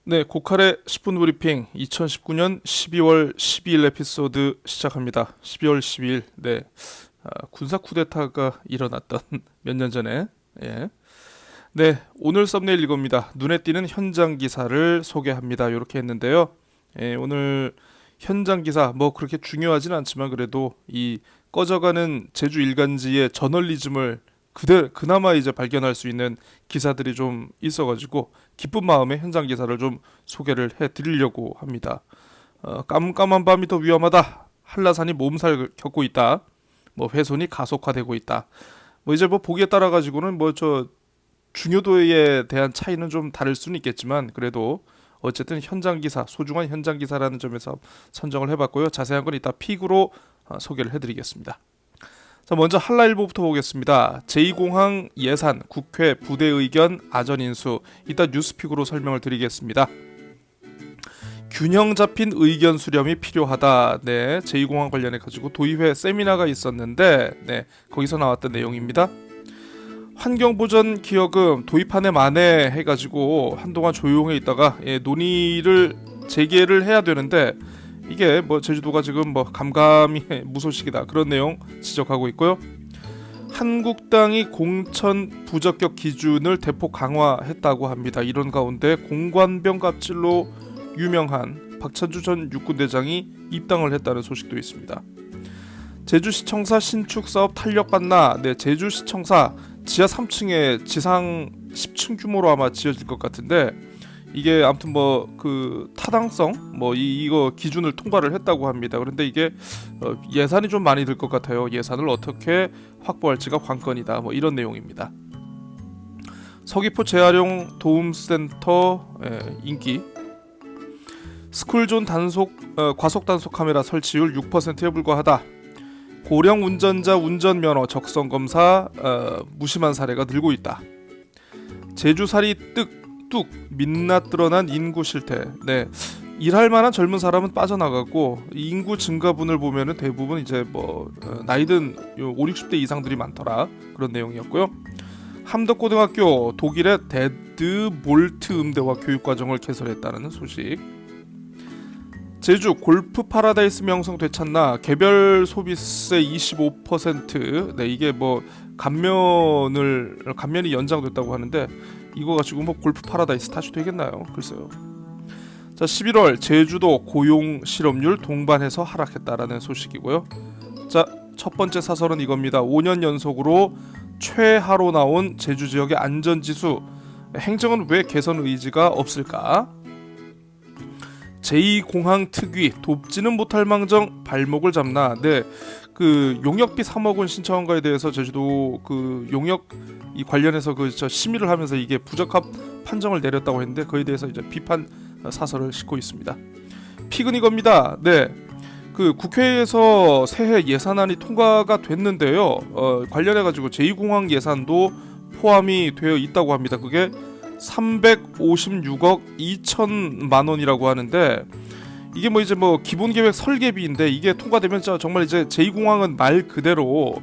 네, 고칼의 10분 브리핑 2019년 12월 12일 에피소드 시작합니다. 12월 12일, 네, 군사 쿠데타가 일어났던 몇 년 전에, 예. 네, 오늘 썸네일 이겁니다. 눈에 띄는 현장 기사를 소개합니다. 이렇게 했는데요. 예, 오늘 현장 기사, 뭐 그렇게 중요하진 않지만 그래도 이 꺼져가는 제주 일간지의 저널리즘을 그나마 이제 발견할 수 있는 기사들이 좀 있어가지고 기쁜 마음에 현장 기사를 좀 소개를 해드리려고 합니다. 깜깜한 밤이 더 위험하다. 한라산이 몸살 겪고 있다. 뭐 훼손이 가속화되고 있다. 뭐 이제 뭐 보기에 따라 가지고는 뭐 저 중요도에 대한 차이는 좀 다를 수는 있겠지만 그래도 어쨌든 현장 기사, 소중한 현장 기사라는 점에서 선정을 해봤고요. 자세한 건 이따 픽으로 소개를 해드리겠습니다. 자, 먼저 한라일보부터 보겠습니다. 제2공항 예산, 국회 부대 의견 아전 인수. 이따 뉴스픽으로 설명을 드리겠습니다. 균형 잡힌 의견 수렴이 필요하다. 네, 제2공항 관련해 가지고 도의회 세미나가 있었는데, 네, 거기서 나왔던 내용입니다. 환경보전 기여금 도입한 해 만에 해가지고 한동안 조용해 있다가 논의를 재개를 해야 되는데 이게 뭐 제주도가 지금 뭐 감감이 무소식이다 그런 내용 지적하고 있고요. 한국당이 공천 부적격 기준을 대폭 강화했다고 합니다. 이런 가운데 공관병 갑질로 유명한 박찬주 전 육군대장이 입당을 했다는 소식도 있습니다. 제주시청사 신축 사업 탄력받나? 네, 제주시청사 지하 3층에 지상 10층 규모로 아마 지어질 것 같은데 이게 아무튼 뭐 그 타당성 뭐 이거 기준을 통과를 했다고 합니다. 그런데 이게 예산이 좀 많이 들 것 같아요. 예산을 어떻게 확보할지가 관건이다. 뭐 이런 내용입니다. 서귀포 재활용 도움센터 인기. 스쿨존 과속 단속 카메라 설치율 6%에 불과하다. 고령 운전자 운전면허 적성 검사 무심한 사례가 늘고 있다. 제주살이 뚝 민낯 드러난 인구 실태. 네, 일할 만한 젊은 사람은 빠져나가고 인구 증가분을 보면은 대부분 이제 뭐 나이든 5, 60대 이상들이 많더라 그런 내용이었고요. 함덕고등학교 독일의 데드볼트 음대와 교육과정을 개설했다는 소식. 제주 골프 파라다이스 명성 되찾나? 개별 소비세 25%. 네, 이게 뭐 감면이 연장됐다고 하는데 이거 가지고 뭐 골프 파라다이스 다시 되겠나요? 글쎄요. 자, 11월 제주도 고용 실업률 동반해서 하락했다라는 소식이고요. 자, 첫 번째 사설은 이겁니다. 5년 연속으로 최하로 나온 제주 지역의 안전지수. 행정은 왜 개선 의지가 없을까? 제2공항 특위 돕지는 못할 망정 발목을 잡나. 네, 그 용역비 3억 원 신청한 거에 대해서 제주도 그 용역 이 관련해서 그 심의를 하면서 이게 부적합 판정을 내렸다고 했는데 그에 대해서 이제 비판 사설을 싣고 있습니다. 픽은 이겁니다. 네, 그 국회에서 새해 예산안이 통과가 됐는데요. 관련해 가지고 제2공항 예산도 포함이 되어 있다고 합니다. 그게 356억 2천만 원이라고 하는데 이게 뭐 이제 뭐 기본계획 설계비인데 이게 통과되면 정말 이제 제2공항은 말 그대로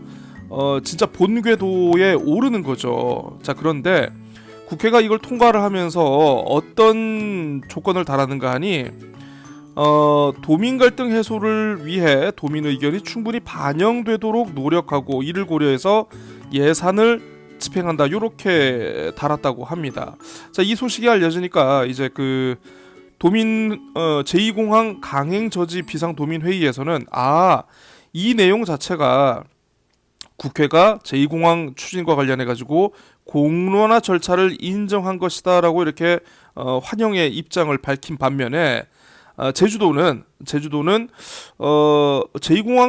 진짜 본궤도에 오르는 거죠. 자, 그런데 국회가 이걸 통과를 하면서 어떤 조건을 달았는가 하니 도민 갈등 해소를 위해 도민 의견이 충분히 반영되도록 노력하고 이를 고려해서 예산을 집행한다 요렇게 달았다고 합니다. 자, 이 소식이 알려지니까 이제 그 도민 제2공항 강행저지 비상도민회의에서는 이 내용 자체가 국회가 제2공항 추진과 관련해 가지고 공론화 절차를 인정한 것이다라고 이렇게 환영의 입장을 밝힌 반면에 제주도는 제2공항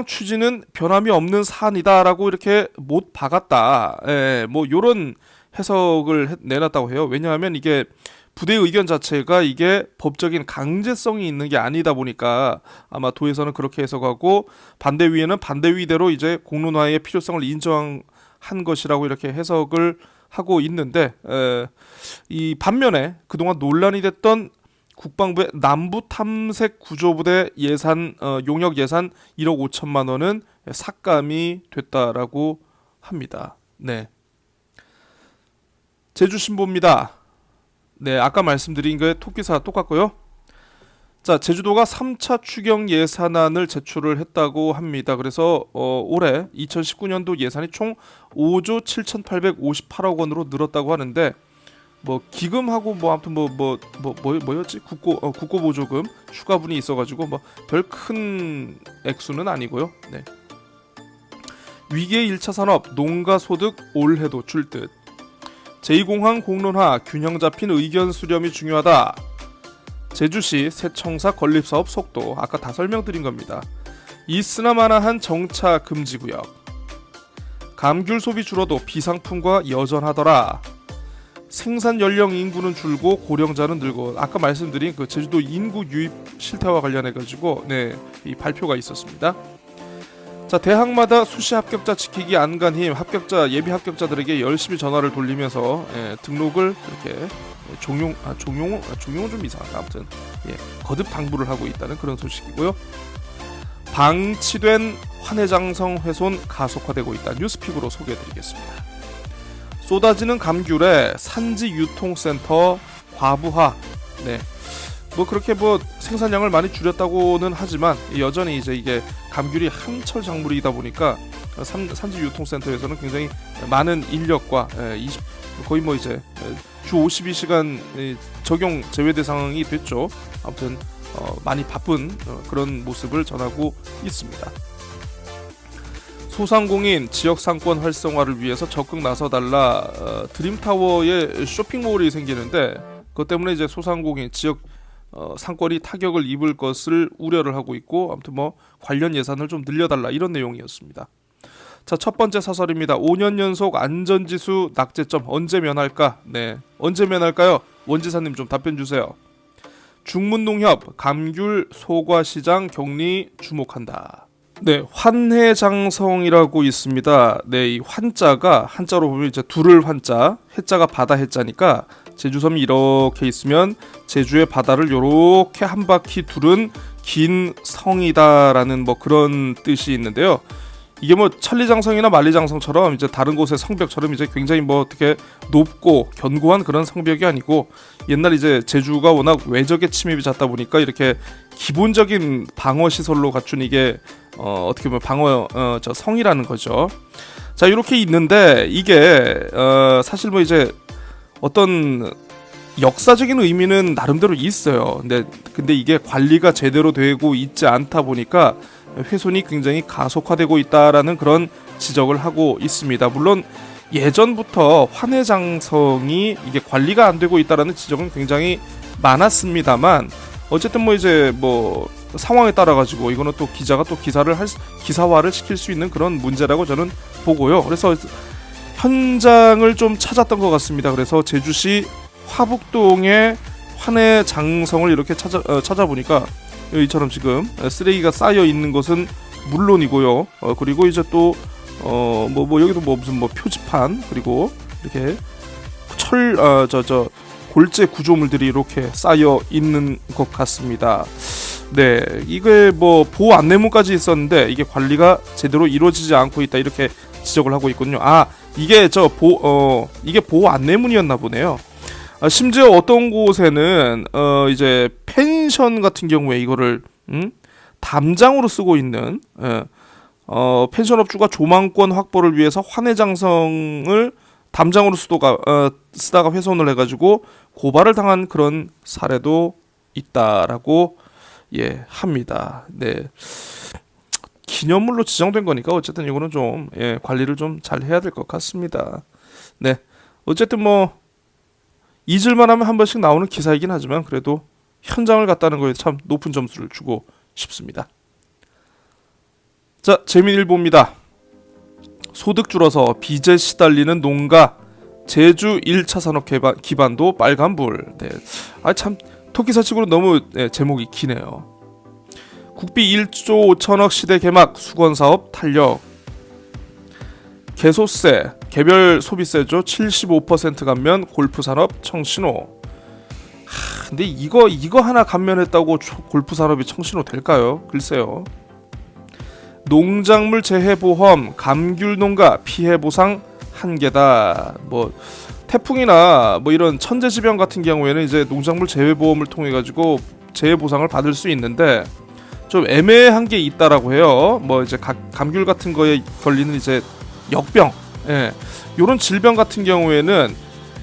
추진은 변함이 없는 사안이다라고 이렇게 못 박았다. 뭐 이런 해석을 내놨다고 해요. 왜냐하면 이게 부대 의견 자체가 이게 법적인 강제성이 있는 게 아니다 보니까 아마 도에서는 그렇게 해석하고 반대위에는 반대위대로 이제 공론화의 필요성을 인정한 것이라고 이렇게 해석을 하고 있는데 이 반면에 그동안 논란이 됐던 국방부의 남부탐색구조부대 예산 용역 예산 1억 5천만 원은 삭감이 됐다라고 합니다. 네. 제주신보입니다. 네, 아까 말씀드린 게 토끼사 똑같고요. 자, 제주도가 3차 추경 예산안을 제출을 했다고 합니다. 그래서 올해 2019년도 예산이 총 5조 7,858억 원으로 늘었다고 하는데 뭐 기금하고 뭐 아무튼 뭐였지? 국고 보조금 추가분이 있어가지고 뭐 별 큰 액수는 아니고요. 네. 위기의 1차 산업 농가 소득 올해도 줄 듯. 제2공항 공론화 균형 잡힌 의견 수렴이 중요하다. 제주시 새청사 건립사업 속도 아까 다 설명드린 겁니다. 있으나마나한 정차 금지구역. 감귤 소비 줄어도 비상품과 여전하더라. 생산 연령 인구는 줄고 고령자는 늘고 아까 말씀드린 그 제주도 인구 유입 실태와 관련해 가지고 이 발표가 있었습니다. 자, 대학마다 수시 합격자 지키기 안간힘 합격자 예비 합격자들에게 열심히 전화를 돌리면서 등록을 이렇게 종용은 좀 이상하다. 아무튼 거듭 당부를 하고 있다는 그런 소식이고요. 방치된 환해장성 훼손 가속화되고 있다. 뉴스픽으로 소개해드리겠습니다. 쏟아지는 감귤에 산지 유통센터 과부하. 네. 뭐 그렇게 뭐 생산량을 많이 줄였다고는 하지만 여전히 이제 이게 감귤이 한철 작물이다 보니까 산지 유통센터에서는 굉장히 많은 인력과 거의 뭐 이제 주 52시간 적용 제외 대상이 됐죠. 아무튼 많이 바쁜 그런 모습을 전하고 있습니다. 소상공인 지역 상권 활성화를 위해서 적극 나서달라. 드림타워에 쇼핑몰이 생기는데 그것 때문에 이제 소상공인 지역 상권이 타격을 입을 것을 우려를 하고 있고 아무튼 뭐 관련 예산을 좀 늘려달라 이런 내용이었습니다. 자, 첫 번째 사설입니다. 5년 연속 안전지수 낙제점 언제 면할까? 네, 언제 면할까요? 원지사님 좀 답변 주세요. 중문농협 감귤 소과시장 격리 주목한다. 네, 환해장성이라고 있습니다. 네, 이 환자가 한자로 보면 이제 두를 환자, 해자가 바다 해자니까 제주섬이 이렇게 있으면 제주의 바다를 요렇게 한 바퀴 두른 긴 성이다라는 뭐 그런 뜻이 있는데요. 이게 뭐 천리장성이나 만리장성처럼 이제 다른 곳의 성벽처럼 이제 굉장히 뭐 어떻게 높고 견고한 그런 성벽이 아니고 옛날 이제 제주가 워낙 외적의 침입이 잦다 보니까 이렇게 기본적인 방어 시설로 갖춘 이게 어떻게 보면 방어 성이라는 거죠. 자, 이렇게 있는데 이게 사실 뭐 이제 어떤 역사적인 의미는 나름대로 있어요. 근데 이게 관리가 제대로 되고 있지 않다 보니까 훼손이 굉장히 가속화되고 있다라는 그런 지적을 하고 있습니다. 물론 예전부터 환해장성이 이게 관리가 안 되고 있다라는 지적은 굉장히 많았습니다만 어쨌든 뭐 이제 뭐 상황에 따라 가지고 이거는 또 기자가 또 기사화를 시킬 수 있는 그런 문제라고 저는 보고요. 그래서 현장을 좀 찾았던 것 같습니다. 그래서 제주시 화북동의 환해장성을 이렇게 찾아보니까 이처럼 지금 쓰레기가 쌓여 있는 것은 물론이고요. 그리고 이제 또 여기도 뭐 무슨 뭐 표지판 그리고 이렇게 골재 구조물들이 이렇게 쌓여 있는 것 같습니다. 네, 이게 뭐 보호 안내문까지 있었는데 이게 관리가 제대로 이루어지지 않고 있다 이렇게 지적을 하고 있군요. 이게 이게 보호 안내문이었나 보네요. 심지어 어떤 곳에는 이제 펜션 같은 경우에 이거를 담장으로 쓰고 있는 펜션업주가 조망권 확보를 위해서 환해장성을 담장으로 쓰다가 훼손을 해가지고 고발을 당한 그런 사례도 있다라고 합니다. 네, 기념물로 지정된 거니까 어쨌든 이거는 좀 관리를 좀 잘 해야 될 것 같습니다. 네, 어쨌든 뭐 잊을만 하면 한 번씩 나오는 기사이긴 하지만 그래도 현장을 갔다는 거에 참 높은 점수를 주고 싶습니다. 자, 재미일보입니다. 소득 줄어서 빚에 시달리는 농가 제주 1차 산업 기반도 빨간불. 네. 참 토끼사식으로 너무 제목이 기네요. 국비 1조 5천억 시대 개막 수건사업 탄력. 개소세, 개별 소비세죠. 75% 감면 골프산업 청신호. 근데 이거 하나 감면했다고 골프산업이 청신호 될까요? 글쎄요. 농작물 재해보험 감귤농가 피해보상 한계다. 뭐 태풍이나 뭐 이런 천재지변 같은 경우에는 이제 농작물 재해보험을 통해 가지고 재해 보상을 받을 수 있는데 좀 애매한 게 있다라고 해요. 뭐 이제 감귤 같은 거에 걸리는 이제 역병, 요런 질병 같은 경우에는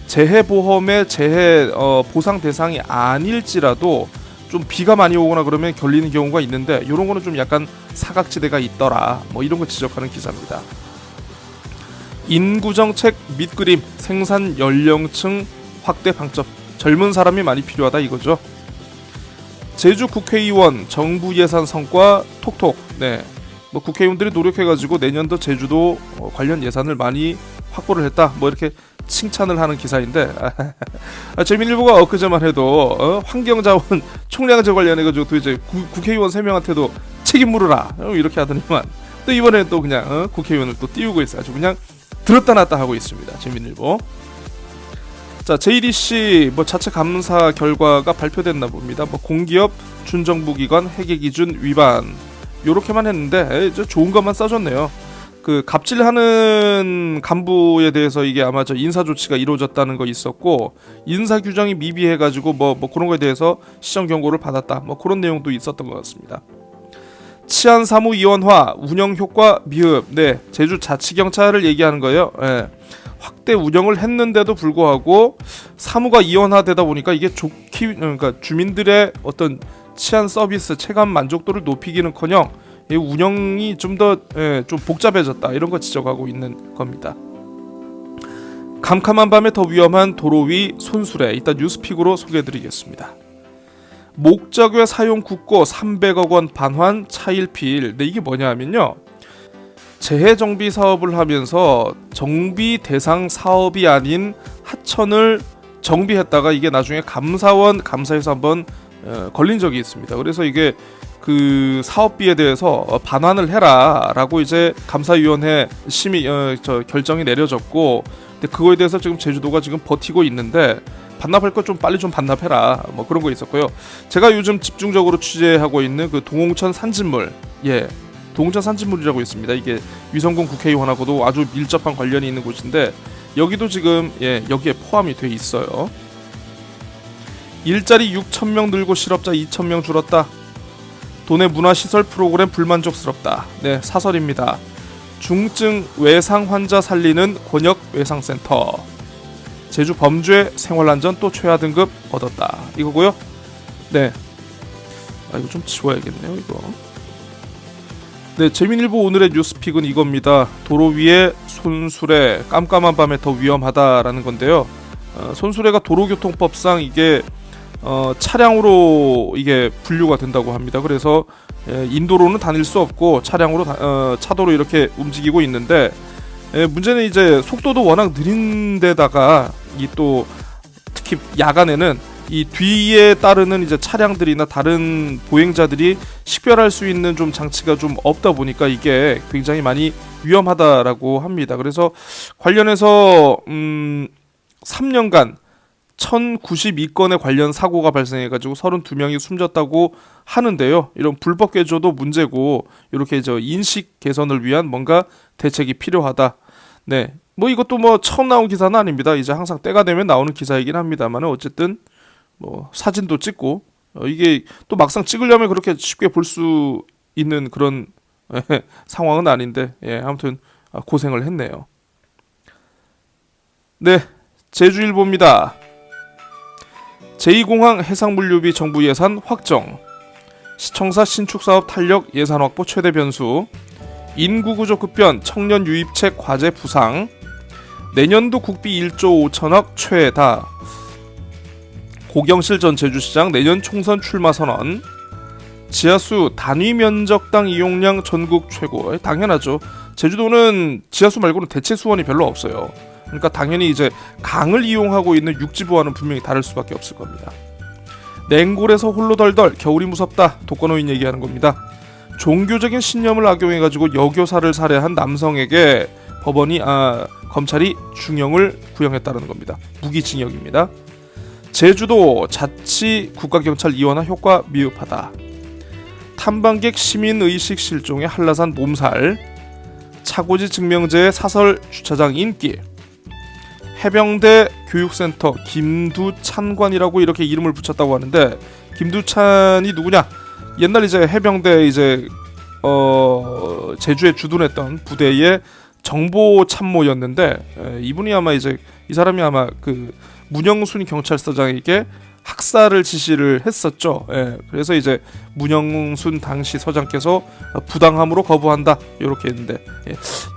재해보험의 재해 보상 대상이 아닐지라도 좀 비가 많이 오거나 그러면 걸리는 경우가 있는데 요런 거는 좀 약간 사각지대가 있더라, 뭐 이런 거 지적하는 기사입니다. 인구정책 밑그림, 생산 연령층 확대 방점, 젊은 사람이 많이 필요하다 이거죠. 제주 국회의원 정부 예산 성과 톡톡. 네, 뭐 국회의원들이 노력해가지고 내년도 제주도 관련 예산을 많이 확보를 했다, 뭐 이렇게 칭찬을 하는 기사인데 재민일보가 엊그제만 해도 환경자원 총량제 관련해가지고 또 이제 국회의원 3명한테도 책임 물으라 이렇게 하더니만 또 이번에는 또 그냥 국회의원을 또 띄우고 있어요. 아주 그냥 들었다 놨다 하고 있습니다. 재민일보. 자, JDC 뭐 자체 감사 결과가 발표됐나 봅니다. 뭐 공기업 준정부기관 회계기준 위반 요렇게만 했는데 좋은 것만 써줬네요. 그 갑질하는 간부에 대해서 이게 아마 저 인사 조치가 이루어졌다는 거 있었고, 인사 규정이 미비해가지고 뭐 그런 거에 대해서 시정 경고를 받았다, 뭐 그런 내용도 있었던 것 같습니다. 치안 사무 이원화 운영 효과 미흡. 네, 제주 자치경찰을 얘기하는 거예요. 확대 운영을 했는데도 불구하고 사무가 이원화되다 보니까 이게 그러니까 주민들의 어떤 치안 서비스 체감 만족도를 높이기는커녕 운영이 좀 더 좀 복잡해졌다, 이런 거 지적하고 있는 겁니다. 캄캄한 밤에 더 위험한 도로 위 손수레, 이따 뉴스픽으로 소개해드리겠습니다. 목적외 사용 국고 300억 원 반환 차일피일. 네, 이게 뭐냐 하면요, 재해정비 사업을 하면서 정비 대상 사업이 아닌 하천을 정비했다가 이게 나중에 감사에서 한번 걸린 적이 있습니다. 그래서 이게 그 사업비에 대해서 반환을 해라라고 이제 감사위원회 결정이 내려졌고, 근데 그거에 대해서 지금 제주도가 지금 버티고 있는데 반납할 거 좀 빨리 좀 반납해라, 뭐 그런 거 있었고요. 제가 요즘 집중적으로 취재하고 있는 그 동홍천 산진물, 동홍천 산진물이라고 있습니다. 이게 위성군 국회의원하고도 아주 밀접한 관련이 있는 곳인데 여기도 지금 여기에 포함이 돼 있어요. 일자리 6,000명 늘고 실업자 2,000명 줄었다. 도내 문화시설 프로그램 불만족스럽다. 네, 사설입니다. 중증 외상 환자 살리는 권역 외상센터. 제주 범죄 생활안전 또 최하 등급 얻었다, 이거고요. 네, 이거 좀 지워야겠네요, 이거. 네, 재민일보 오늘의 뉴스픽은 이겁니다. 도로 위에 손수레, 깜깜한 밤에 더 위험하다라는 건데요. 손수레가 도로교통법상 이게 차량으로 이게 분류가 된다고 합니다. 그래서 인도로는 다닐 수 없고 차량으로 차도로 이렇게 움직이고 있는데, 문제는 이제 속도도 워낙 느린 데다가 이 또 특히 야간에는 이 뒤에 따르는 이제 차량들이나 다른 보행자들이 식별할 수 있는 좀 장치가 좀 없다 보니까 이게 굉장히 많이 위험하다라고 합니다. 그래서 관련해서 3년간 1092건의 관련 사고가 발생해가지고 32명이 숨졌다고 하는데요. 이런 불법 개조도 문제고 이렇게 인식 개선을 위한 뭔가 대책이 필요하다. 네, 뭐 이것도 뭐 처음 나온 기사는 아닙니다. 이제 항상 때가 되면 나오는 기사이긴 합니다만 어쨌든 뭐 사진도 찍고 이게 또 막상 찍으려면 그렇게 쉽게 볼 수 있는 그런 상황은 아닌데 아무튼 고생을 했네요. 네, 제주일보입니다. 제2공항 해상물류비 정부 예산 확정, 시청사 신축사업 탄력 예산 확보 최대 변수, 인구구조 급변 청년 유입책 과제 부상, 내년도 국비 1조 5천억 최다, 고경실 전 제주시장 내년 총선 출마 선언, 지하수 단위 면적당 이용량 전국 최고. 당연하죠. 제주도는 지하수 말고는 대체 수원이 별로 없어요. 그러니까 당연히 이제 강을 이용하고 있는 육지부와는 분명히 다를 수밖에 없을 겁니다. 냉골에서 홀로 덜덜 겨울이 무섭다. 독거노인 얘기하는 겁니다. 종교적인 신념을 악용해가지고 여교사를 살해한 남성에게 검찰이 중형을 구형했다는 겁니다. 무기징역입니다. 제주도 자치 국가경찰 이원화 효과 미흡하다. 탐방객 시민의식 실종의 한라산 몸살, 차고지 증명제의 사설 주차장 인기, 해병대 교육센터 김두찬관이라고 이렇게 이름을 붙였다고 하는데, 김두찬이 누구냐? 옛날 이제 해병대 이제 제주에 주둔했던 부대의 정보 참모였는데, 이분이 아마 이제 이 사람이 아마 그 문영순 경찰서장에게 학살을 지시를 했었죠. 그래서 이제 문영순 당시 서장께서 부당함으로 거부한다 이렇게 했는데,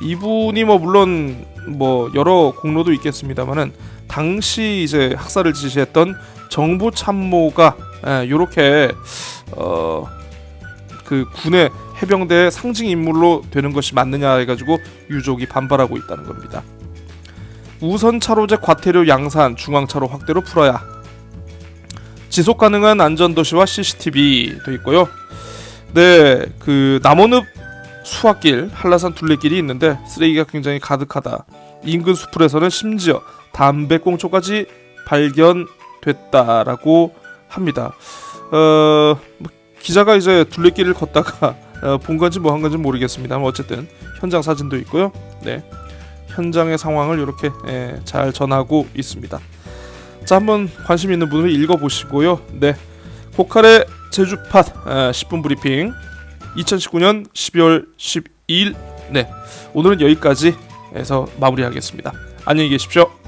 이분이 뭐 물론 뭐 여러 공로도 있겠습니다만은 당시 이제 학살을 지시했던 정보 참모가 이렇게 그 군의 해병대의 상징 인물로 되는 것이 맞느냐 해가지고 유족이 반발하고 있다는 겁니다. 우선 차로제 과태료 양산 중앙차로 확대로 풀어야. 지속 가능한 안전도시와 CCTV도 있고요. 네, 그 남원읍 수학길, 한라산 둘레길이 있는데 쓰레기가 굉장히 가득하다. 인근 수풀에서는 심지어 담배꽁초까지 발견됐다라고 합니다. 기자가 이제 둘레길을 걷다가 본 건지 뭐 한 건지 모르겠습니다만 어쨌든 현장 사진도 있고요. 네, 현장의 상황을 이렇게 잘 전하고 있습니다. 자, 한번 관심 있는 분은 읽어보시고요. 네, 고칼의 제주팟 10분 브리핑 2019년 12월 12일. 네, 오늘은 여기까지 해서 마무리하겠습니다. 안녕히 계십시오.